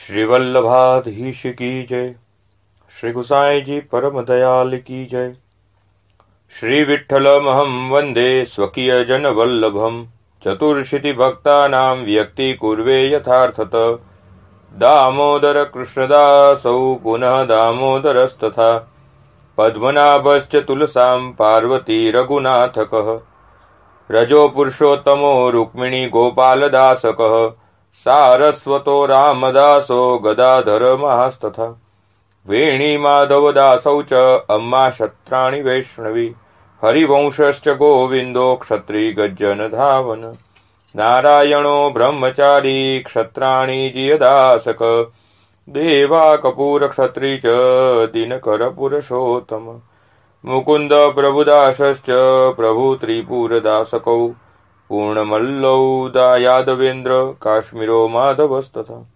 श्री वल्लभाधीश की जय। श्री गुसाई जी परम दयाल की जय। श्री विठ्ठलमहं वंदे स्वकीय जन वल्लभम। चतुर्शीति भक्तानां व्यक्ति कुर्वे यथार्थत। दामोदर कृष्णदासौ पुनः दामोदरस्तथा। पद्मनाभश्च तुलसां पार्वती रघुनाथकः। रजो पुरुषोत्तमो रुक्मिणी गोपालदासकः। सारस्वतो रामदासो गदाधर महास्तथा। वेणी माधवदासौ च अम्मा क्षत्राणि वैष्णवी। हरिवंशश्च गोविन्दो क्षत्री गज्जन धावन। नारायणो ब्रह्मचारी क्षत्राणि जियदासक। देवा कपूर क्षत्री च दिनकर पुरुषोत्तम। मुकुंद प्रभुदासश्च प्रभु त्रिपुरदासकौ। पूर्णमल्लौ यादवेन्द्र काश्मीरो माधवस्तथा।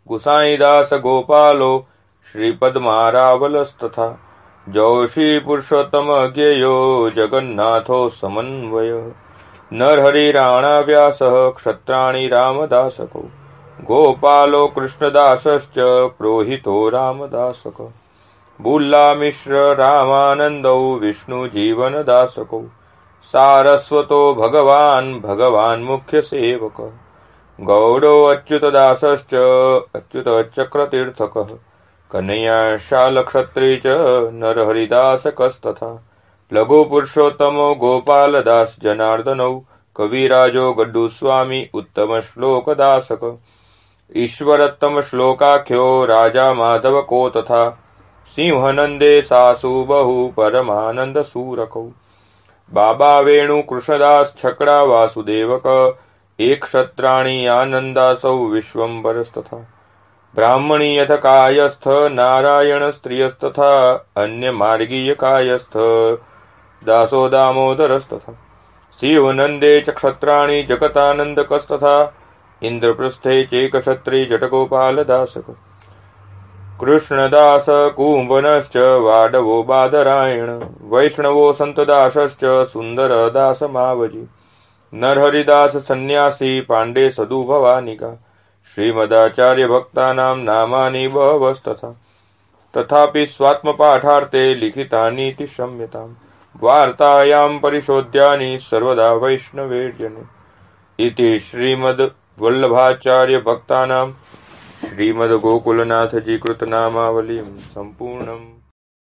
गुसाईदास गोपालो श्रीपद्मारावलस्तथा। जोशी पुरुषोत्तम ज्ञेयो जगन्नाथो समन्वय। नरहरि राणा व्यासः क्षत्राणि रामदासकौ। गोपालो कृष्णदासश्च प्रोहितो रामदासक। बुल्ला मिश्र रामानन्दौ विष्णु जीवनदासकौ। सारस्वतो भगवान मुख्य सेवक। गौड़ो अच्युतदासश्च अच्युत चक्रतीर्थकः। कन्हैया शाल क्षत्री च नरहरिदासकस्तथा। लघु पुरुषोत्तमो गोपालदास जनार्दनौ। कविराजो गड्डुस्वामी उत्तम श्लोकदासक। ईश्वरोत्तम श्लोकाख्यो राजा माधव को तथा। सिंहनंदे सासु बहु परमानंद सूरकौ। बाबा वेणु कृष्णदास छकड़ा वासुदेवक। एक क्षत्राणि आनंदासौ विश्वम्भरस्तथा। ब्राह्मणी यथ कायस्थ नारायण स्त्रियस्तथा। अन्य मार्गीय कायस्थ दासो दामोदरस्तथा। शिवनंदे च क्षत्राणि जगतानंदकस्तथा। इंद्रप्रस्थे चेक क्षत्री जटगोपालदासक। कृष्णदास कुंभनश्च वाडवो बादरायण। वैष्णवो संतदासश्च सुंदरदास मावजी। नरहरिदास सन्यासी पांडे सदु भवानिका। श्रीमदाचार्य भक्तानां नामानि बहवस्तथा। तथापि स्वात्मपाठार्थे लिखितानीति क्षम्यताम्। वार्तायां परिशोध्यानि सर्वदा वैष्णवेर्जने। इति श्रीमद् वल्लभाचार्य भक्तानां श्रीमद् गोकुलनाथ जी कृत नामावली संपूर्णम्।